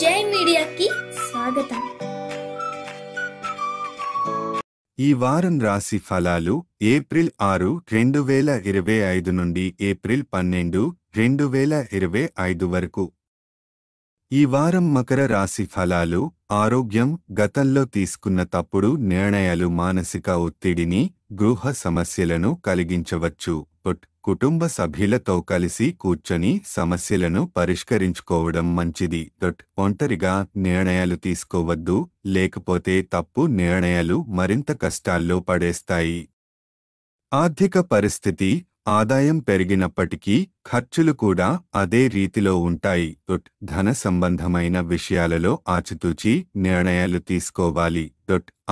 జై మీడియాకి స్వాగతం. ఈ వారం రాశి ఫలాలు ఏప్రిల్ 6, 2025 నుండి ఏప్రిల్ 12, 2025 వరకు. ఈ వారం మకర రాశి ఫలాలు. ఆరోగ్యం. గతంలో తీసుకున్న తప్పుడు నిర్ణయాలు మానసిక ఒత్తిడిని, గృహ సమస్యలను కలిగించవచ్చు. కుటుంబ సభ్యులతో కలిసి కూర్చొని సమస్యలను పరిష్కరించుకోవడం మంచిది. ఒంటరిగా నిర్ణయాలు తీసుకోవద్దు, లేకపోతే తప్పు నిర్ణయాలు మరింత కష్టాల్లో పడేస్తాయి. ఆర్థిక పరిస్థితి. ఆదాయం పెరిగినప్పటికీ ఖర్చులు కూడా అదే రీతిలో ఉంటాయి. ధన సంబంధమైన విషయాలలో ఆచితూచి నిర్ణయాలు తీసుకోవాలి.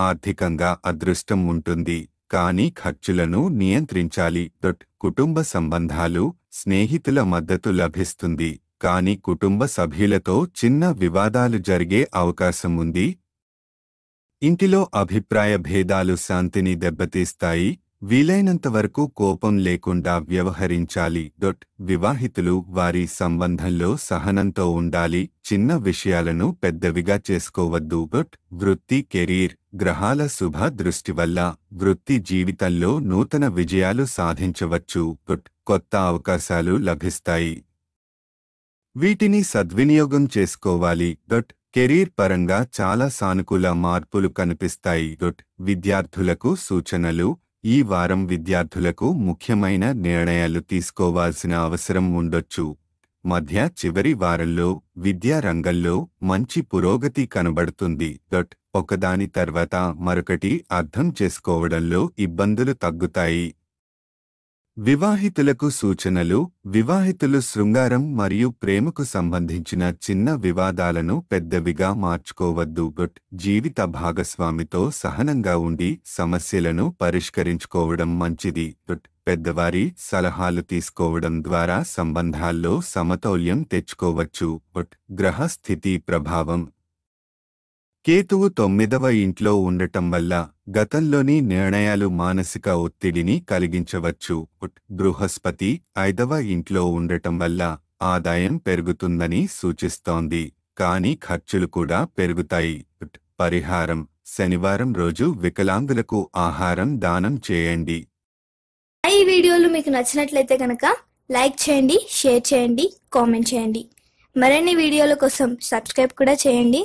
ఆర్థికంగా అదృష్టం ఉంటుంది, కానీ ఖర్చులను నియంత్రించాలి. కుటుంబ సంబంధాలు. స్నేహితుల మద్దతు లభిస్తుంది, కానీ కుటుంబ సభ్యులతో చిన్న వివాదాలు జరిగే అవకాశం ఉంది. ఇంటిలో అభిప్రాయ భేదాలు శాంతిని దెబ్బతీస్తాయి. వీలైనంతవరకు కోపం లేకుండా వ్యవహరించాలి. వివాహితులు వారి సంబంధంలో సహనంతో ఉండాలి. చిన్న విషయాలను పెద్దవిగా చేసుకోవద్దు. వృత్తి, కెరీర్. గ్రహాల శుభ దృష్టి వల్ల వృత్తి జీవితంలో నూతన విజయాలు సాధించవచ్చు. కొత్త అవకాశాలు లభిస్తాయి, వీటిని సద్వినియోగం చేసుకోవాలి. కెరీర్ పరంగా చాలా సానుకూల మార్పులు కనిపిస్తాయి. విద్యార్థులకు సూచనలు. ఈ వారం విద్యార్థులకు ముఖ్యమైన నిర్ణయాలు తీసుకోవాల్సిన అవసరం ఉండొచ్చు. మధ్య చివరి వారంలో విద్యా రంగంలో మంచి పురోగతి కనబడుతుంది. ఒకదాని తర్వాత మరొకటి అర్థం చేసుకోవడంలో ఇబ్బందులు తగ్గుతాయి. వివాహితులకు సూచనలు. వివాహితులు శృంగారం మరియు ప్రేమకు సంబంధించిన చిన్న వివాదాలను పెద్దవిగా మార్చుకోవద్దు. జీవిత భాగస్వామితో సహనంగా ఉండి సమస్యలను పరిష్కరించుకోవడం మంచిది. పెద్దవారి సలహాలు తీసుకోవడం ద్వారా సంబంధాల్లో సమతౌల్యం తెచ్చుకోవచ్చు. గ్రహ స్థితి ప్రభావం. కేతువు 9వ ఇంట్లో ఉండటం వల్ల గతంలోని నిర్ణయాలు మానసిక ఒత్తిడిని కలిగించవచ్చు. బృహస్పతి 5వ ఇంట్లో ఉండటం వల్ల ఆదాయం పెరుగుతుందని సూచిస్తోంది, కానీ ఖర్చులు కూడా పెరుగుతాయి. పరిహారం. శనివారం రోజు వికలాంగులకు ఆహారం దానం చేయండి. ఈ వీడియోలు మీకు నచ్చినట్లయితే కనుక లైక్ చేయండి, షేర్ చేయండి, కామెంట్ చేయండి. మరిన్ని వీడియోల కోసం సబ్స్క్రైబ్ కూడా చేయండి.